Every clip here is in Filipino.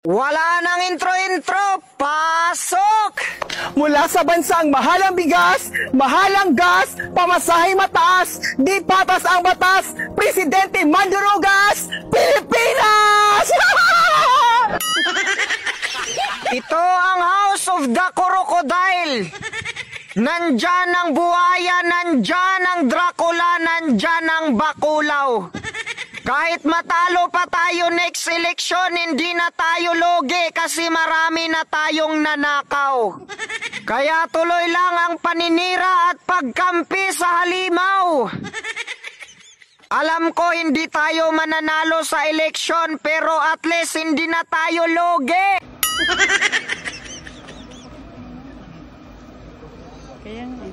Wala nang intro-intro, pasok! Mula sa bansang mahalang bigas, mahalang gas, pamasahe mataas, di patas ang batas, Presidente Mandurugas, Pilipinas! Ito ang House of the Crocodile. Nandyan ang buhaya, nandyan ang Dracula, nandyan ang Bakulaw. Kahit matalo pa tayo next election, hindi na tayo loge kasi marami na tayong nanakaw. Kaya tuloy lang ang paninira at pagkampi sa halimaw. Alam ko hindi tayo mananalo sa eleksyon pero at least hindi na tayo loge. Kaya nga.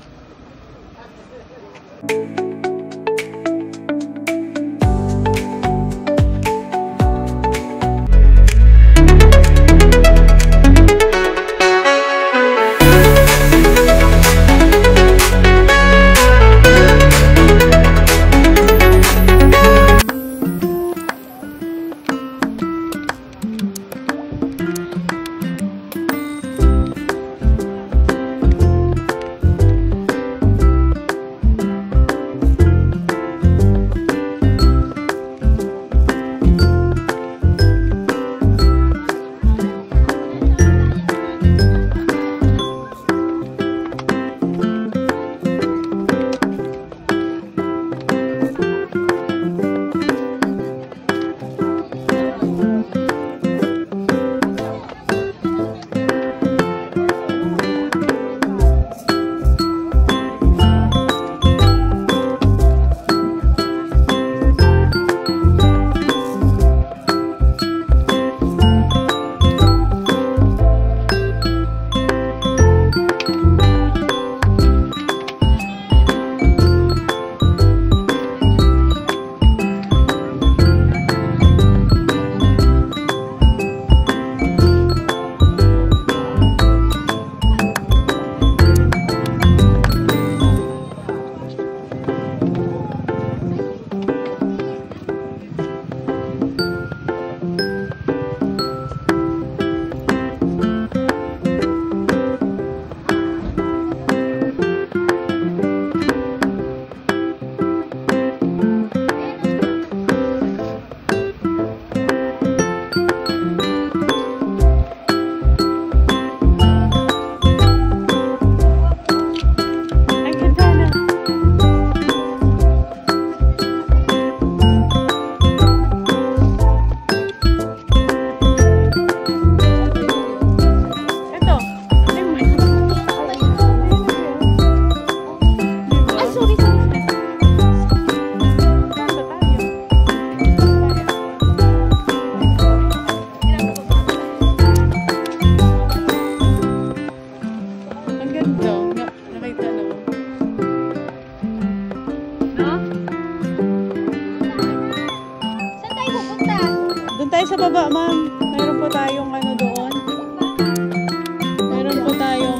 Sa baba, ma'am. Meron po tayong ano doon. Meron po tayong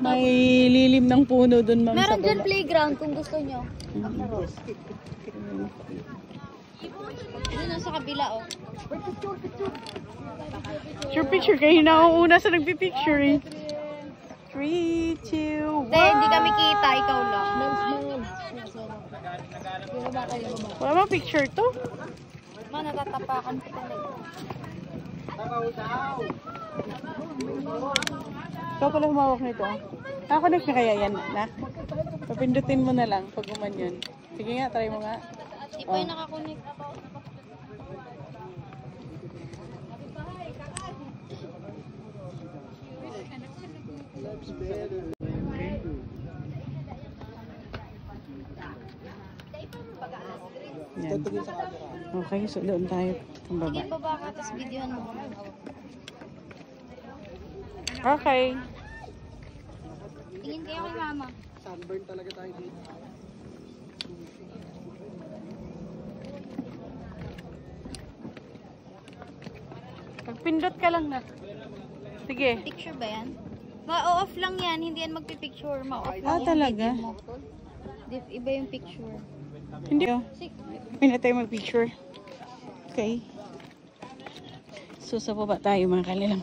may lilim ng puno doon, ma'am. Meron dyan playground kung gusto nyo. Doon sa kabila, oh. Picture kayo na ang una sa nagpipicture eh. 3, 2, 1. Hindi kami kita, ikaw lang. Wala bang picture to? Natatapakan ko talaga. Ikaw pala humawak nito. Nakakonect na kaya yan, na? Papindutin mo na lang pag gumanyan. Sige nga, try mo nga. Di pa yung nakakonect. Yan. Okay, so doon tayo sa baba. Sige, baba ka, tapos videoan mo. Okay. Tingin kayo kay mama. Sunburn talaga tayo dito. Pagpindot ka lang na. Sige. Picture ba yan? Ma-off lang yan, hindi yan magpipicture. Ma-off lang yan. Talaga? Iba yung picture. Hindi. Hindi na tayo mag-picture. Okay. So sa baba tayo mga kalilang.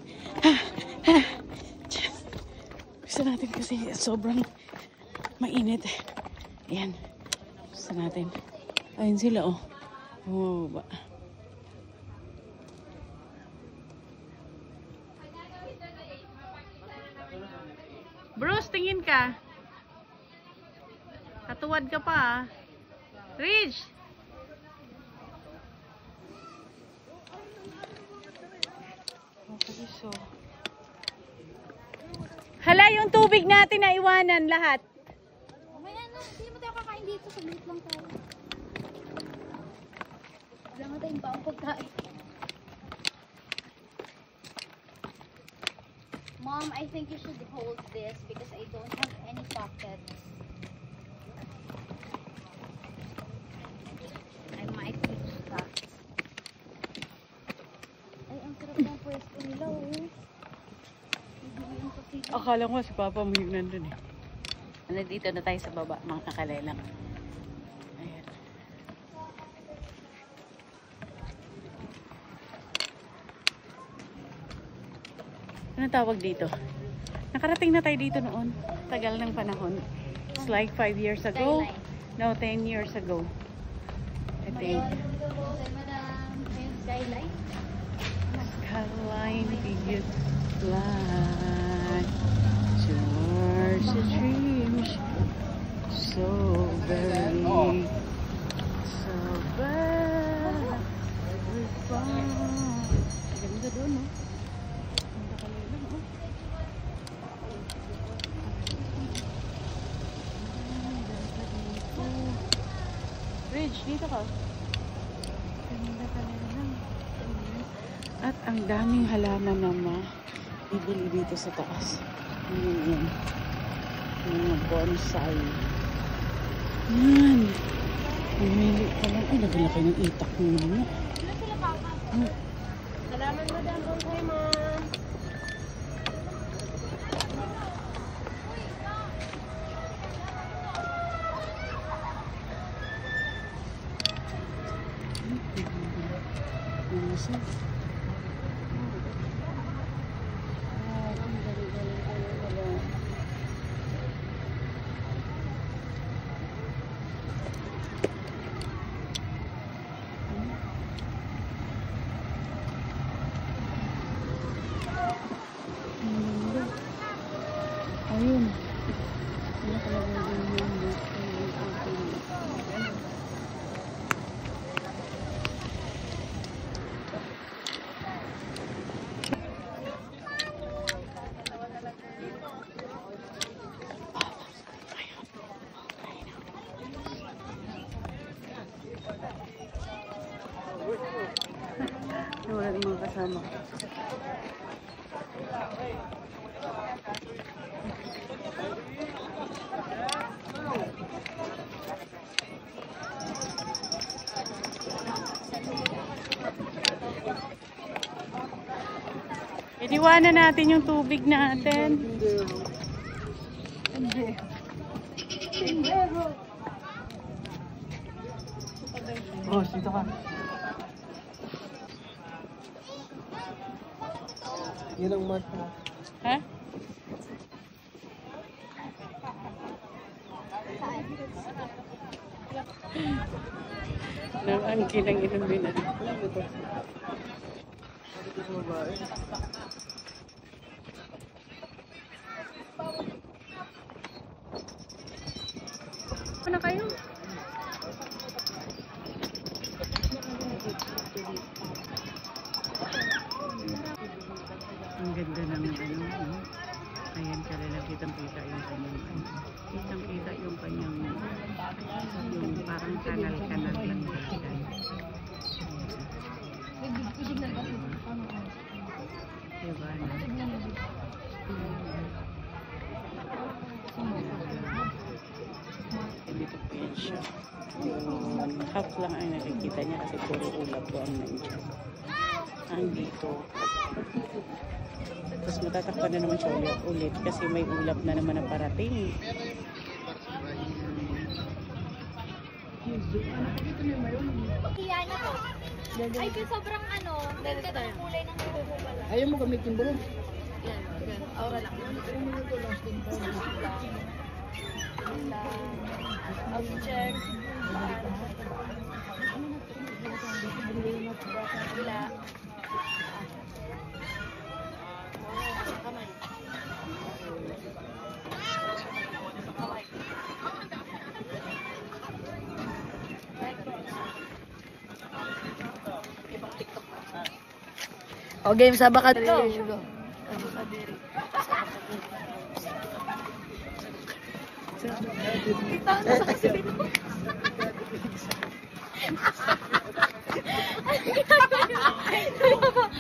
Gusto natin kasi sobrang mainit. Ayan. Gusto natin. Ayun sila oh. Bumababa. Bruce, tingin ka. Katuwad ka pa ah. Ridge! Okay, so. Hala, yung tubig natin na iwanan lahat. Mamaya na, hindi mo tayo kakain dito. Saglit lang tayo. Wala nga tayong baong pagkain. Mom, I think you should hold this because I don't have any pockets. I might reach that. Ay, ang sarap ng pwesto nila, oh. Akala ko si Papa mo yung nandun eh. Nandito na tayo sa baba, mga kalelang. Ayan. Ano tawag dito? Nakarating na tayo dito noon. Tagal ng panahon. It's like 5 years ago. No, 10 years ago. I think. Madam, ayun, skylight. Skyline, big fly towards the dreams. So very far. Ganda doon, no? Ganda kalilang, oh. Ridge, dito ka. Ganda kalilang. At ang daming halaman na bibili dito sa taas. Ayan. Mga bonsai. Yan. Pumili ka lang. Ay, naglaki ng itak mo naman. Salamat, madam. Bonsai, ma'am. Ayun. Wala yung mga kasama. Iniwanan natin yung tubig natin. Oh, dito ka. Yan ang mark mo. Ha? Ang kinang inumin na. Ano kayo? Ang ganda ng ano. Ayan, kailangan kitang-kita yung kanyang kitang-kita yung kanyang yung parang kanal-kanal lang dyan. Diba na? Dito po yan siya. Half lang ang nakikita niya kasi puro ulap po ang nandiyan. Ang dito. Tapos matatakpan na naman siya ulit kasi may ulap na naman na parating. Kaya na to. Ay, sobrang ano, ganda ng kulay ng Ayaw mo gamitin bro. Aura lang. Object. Wala. O game sa baka Go.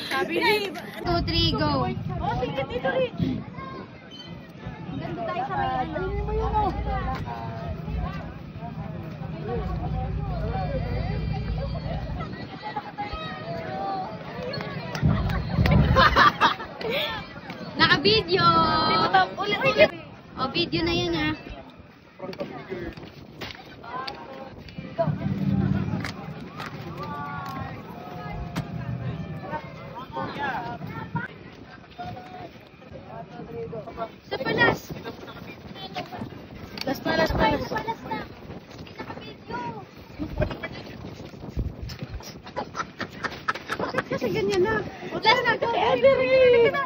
Sabi na 2, 3, go. Oh, sige, dito rin. Ganda tayo sa may ano. Naka-video. O, video na yan ah. Sa palas. Palas na. kasi ganyan na. Last na. Dali na. Dali na.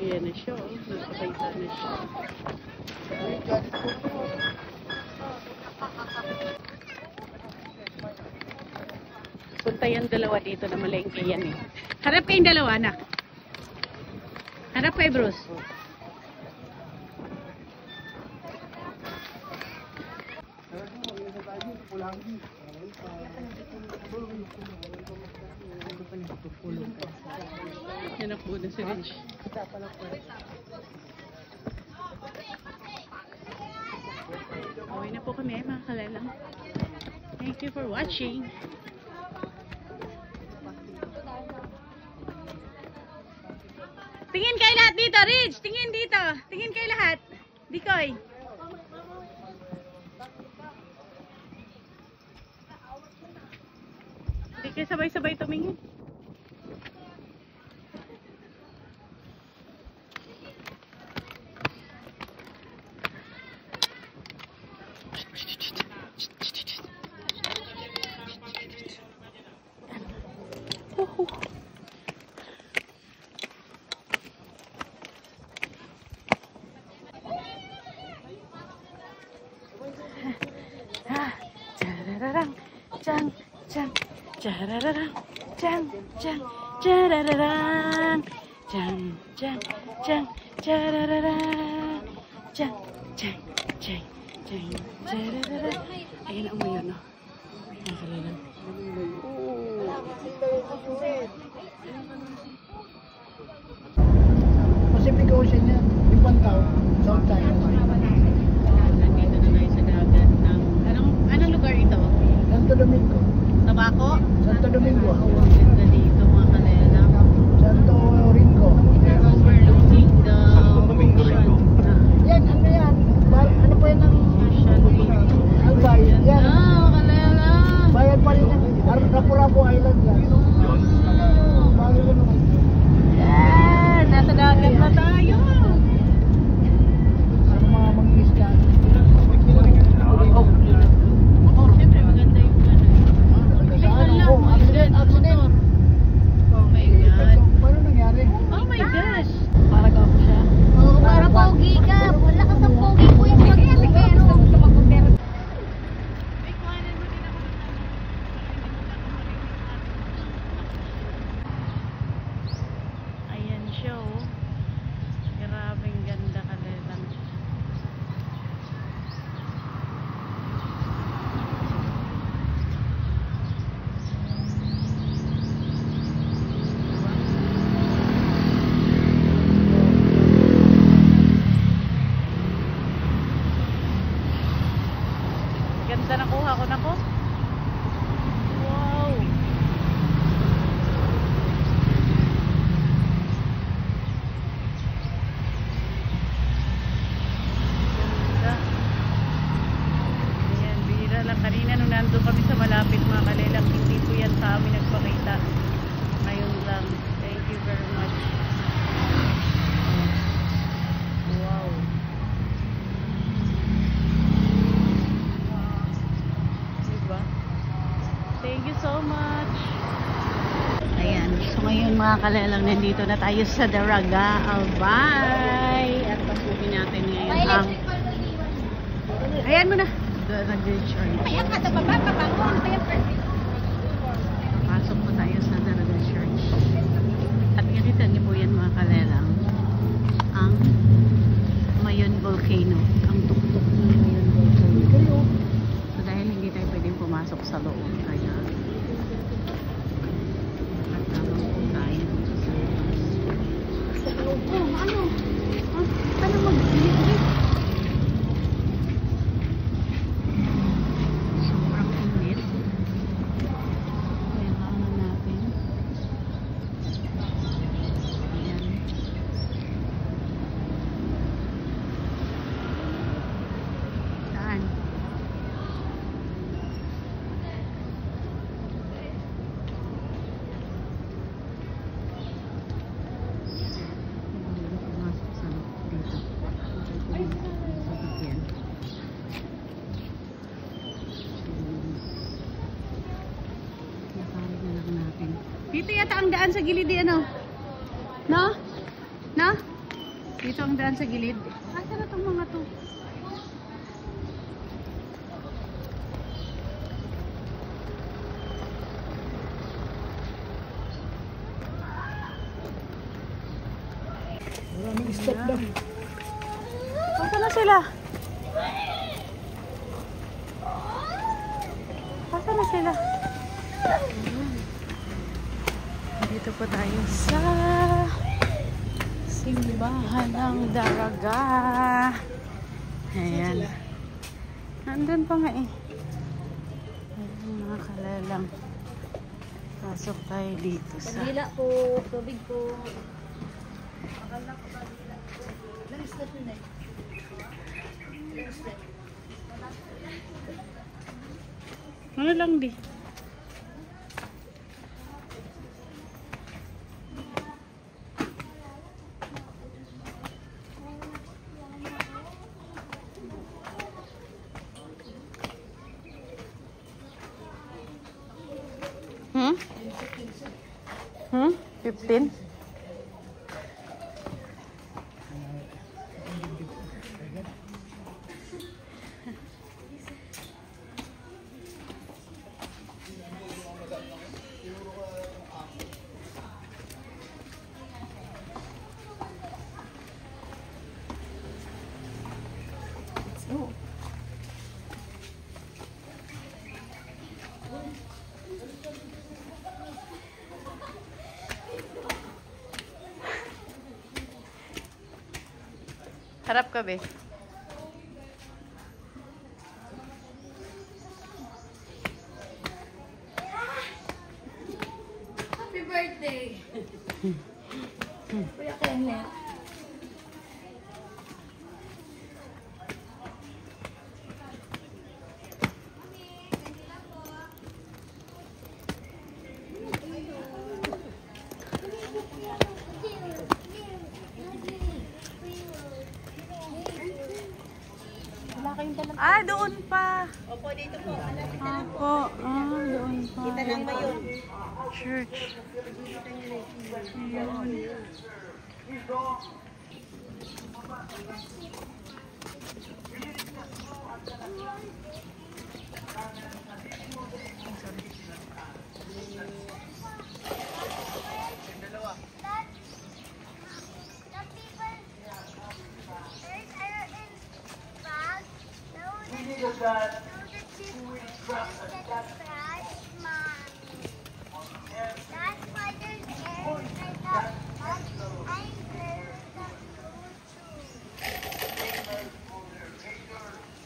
Ayan na siya, oh. Nagpakita na siya. Punta yung dalawa dito na malengke yan eh. Harap kayong dalawa, anak. Harap kay Bruce. Hinakbo na si Rich. Away na po kami mga kalalang. Thank you for watching. Tingin kayo lahat dito, Rich! Tingin dito! Tingin kayo lahat! Dikoy! Hindi kayo sabay-sabay tumingin. Cang, cang, carararang, cang, cang, carararang, cang, cang, cang, carararang, cang, cang, cang, cang, carararang. Ayun ang umayon, no? Ang kalalang. Pacific Ocean yan. Yung Pantaw, South China. Nandito na tayo sa dagat ng... Anong lugar ito? Santo Domingo. Tabako? Santo Domingo. Ganda dito mga kalalang. Santo Ringo. We're overlooking the ocean. Yan, ano yan? Ano pa yan ang... Albay. Yan. Kalalang. Bayan pa rin yan. Lapu-Lapu Island yan. Bayan ko naman. Yan! Nasa dagat na tayo! ako. Nako. Wow. Ganda. Ayan, bihira lang. Kanina nung nandun kami sa malapit mga kalelang, hindi po yan sa amin nagpakita. Ngayon lang. Thank you very much. Wow. Diba? Thank you so much. Ayan. So ngayon mga kalelang, nandito na tayo sa Daraga Albay. At pasukin natin ngayon ang... Ayan mo na. Daraga Church. Ayan ka sa baba, pabangon. Pasok po tayo sa Daraga Church. At ganito niyo po yan mga kalelang. Ang Mayon Volcano. Ang tuktok ng Mayon Volcano. So dahil hindi tayo pwedeng pumasok sa loob. Kaya nakatawag po tayo dito sa labas. Ano mag-ilit? Sobrang init. Kailangan natin. Ayan. Saan? Hindi pumasok sa dito. Sasakyan. Nakalit na lang natin. Dito yata ang daan sa gilid eh, ano? No? No? Dito ang daan sa gilid. Asa na itong mga to? Maraming stop daw. Asa na sila? Asa na sila? Dito po tayo sa simbahan ng Daraga. Ayan. Nandun pa nga eh. Ayan mga kalalang. Pasok tayo dito sa... Pagdila po, tubig po. Ano lang di? Hmm? 15? Harap ka, be. Happy birthday! Kuya Kenneth. Ah, doon pa. Opo, dito po. Opo, doon pa. Kita lang ba yun? Church. Ayun.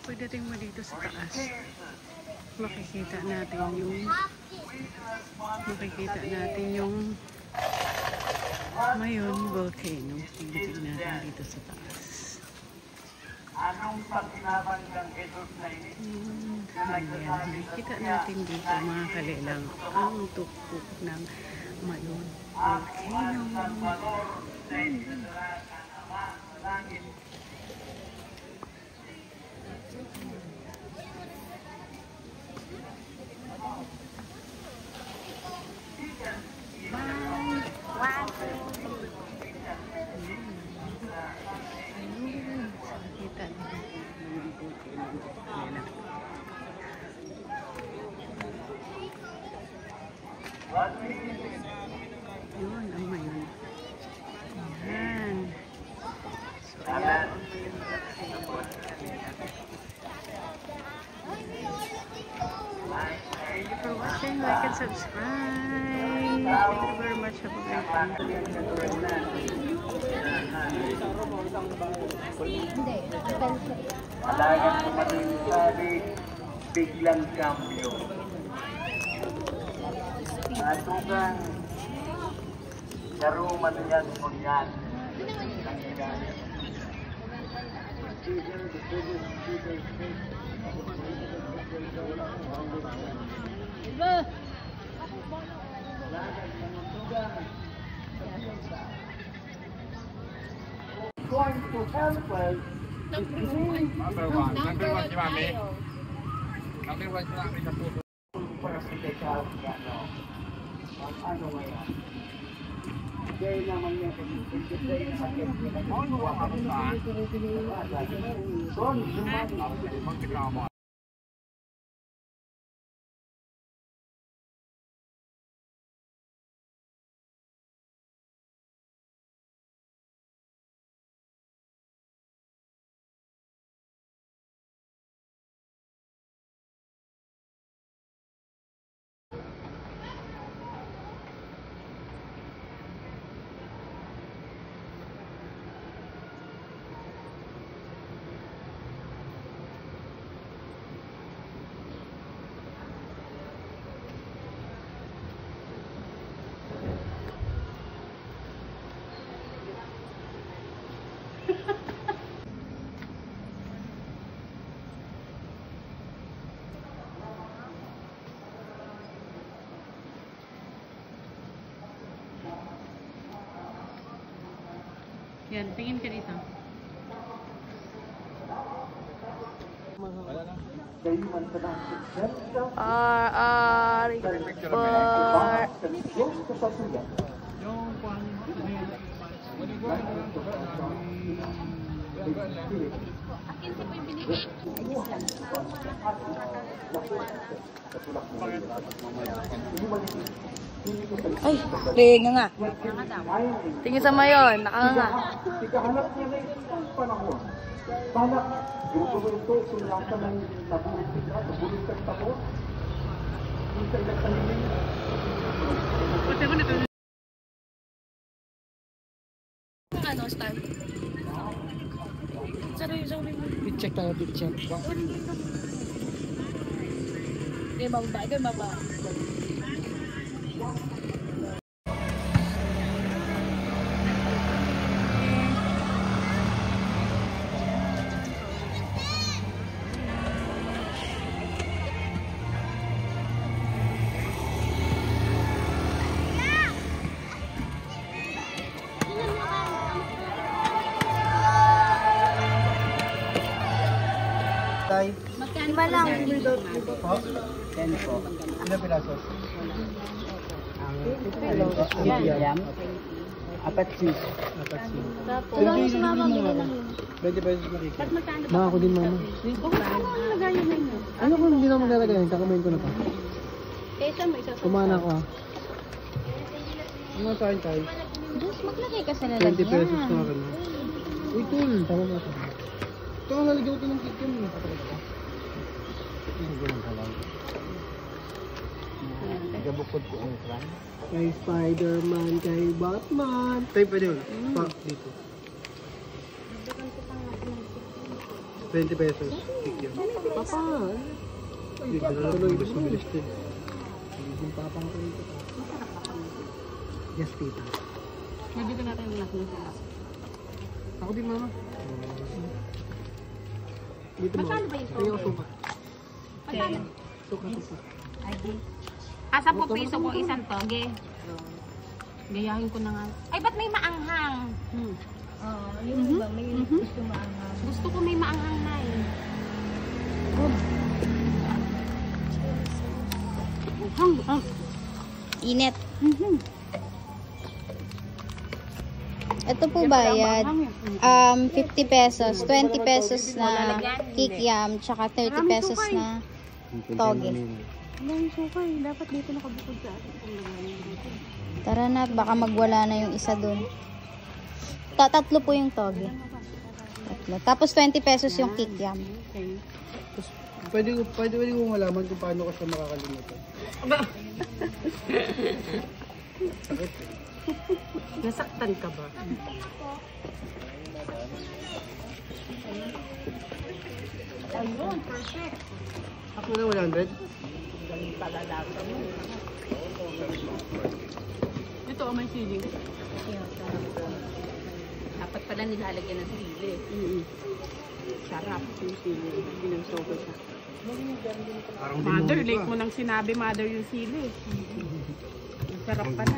Pagdating mo dito sa taas. makikita natin yung Mayon volcano. Tingnan natin dito sa taas. Anong pagkinaban ng Jesus na ini? Ayan, nakikita natin dito mga kalelang ang tuktok ng Mayon volcano. Yun ang Mayon. Ayan. So, ayan. Thank you for watching. Like and subscribe. Thank you very much. Have a great day. Malagang kumating sabi, biglang cambio. Natugang daruman yan kunyan. Going to help us. Number one si Mami. Number one si Mami sa puso. Para sa dekal ano. Ano kaya? Dahil naman niya Ano ang ano saan? Doon, sumali. Magkakamo. Yan, tingin ka dito. Ay, tingin nga. Tingin sa Mayon, nakanga. Ikahanap niya na isang panahon. Balak, ito, sulatan ng nabulog ng tapos. Yung sa ilang kanilin. Ano, start? Check tayo, check. Game baba, game baba. Tay, Iba lang. po? 10 po. Ilang pirasos? Ang apat sis. Wala mo si mama mo lang. 20 pesos makikita. Ba't magkano ba? Mga ako din mama. Huwag mo naman lagayan na yun. Ano kung hindi na maglalagayan? Kakamain ko na pa. Kesa mo isa sa... Kumana ko ah. Ano sa akin tayo? Diyos, maglagay ka sa 20 lalagyan. pesos na akin. Uy, tol. Tama na ito. Ito ang lalagyan ko ng kitchen. Gabukod ko ang kran. Kay Spider-Man, kay Batman. Tayo pwede yun. Pa, dito. 20 pesos. Papa. Tuloy ko sa bilis din. Yung papang ko ito. Yes, tita. Nandito natin yung nakita. Ako din, mama. Dito mo. Magkano ba yung Ito yung suka. Magkano? Suka. Ay, di. 10 piso kung isang toge. Gayahin ko na nga. Ay, ba't may maanghang? Yung iba, may gusto maanghang. Gusto ko may maanghang na eh. Init. Ito po bayad. 50 pesos. 20 pesos na kikiam. Tsaka 30 pesos na toge. Ang sukay. Dapat dito nakabukod sa atin. Tara na, baka magwala na yung isa dun. Tatlo po yung toge. Tatlo. Tapos 20 pesos yung kikiam. Okay. Pwede ko malaman kung paano ko siya makakalimutan. Nasaktan ka ba? Ayun, perfect. Ako na 100? Ito, may siling. Dapat pala nilalagyan ng sili. Sarap yung sili. Binansogo siya. Mother, late mo nang sinabi, mother, yung sili. Ang sarap pala.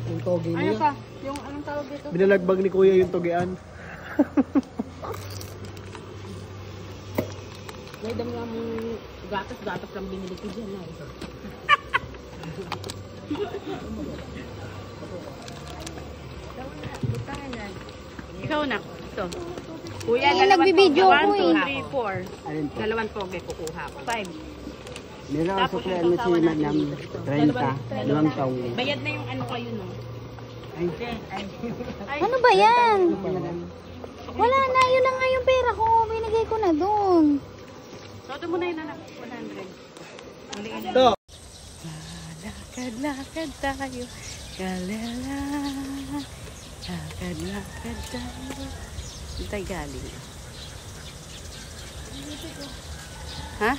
Yung toge Ano niya. pa? Yung anong tawag dito? Binalagbag ni kuya yung togean. May dami nga mong gatas lang binili ko dyan. Ikaw na. Ito. Kuya, Ay, nagbibideo ko 1, 2, 3, 4. Dalawang toge kukuha ko. 5. Meron Tapos sa kaya ito, na si tawanan Madam mo. 30, dalawang taong. Bayad na yung ano kayo, no? Ay. Ano ba yan? Wala na, yun na nga yung pera ko. Binigay ko na dun. Toto mo na yun, anak. 100. Uliin na. Ito. Lakad-lakad tayo. Kalala. Lakad-lakad tayo. Saan tayo galing? Ha?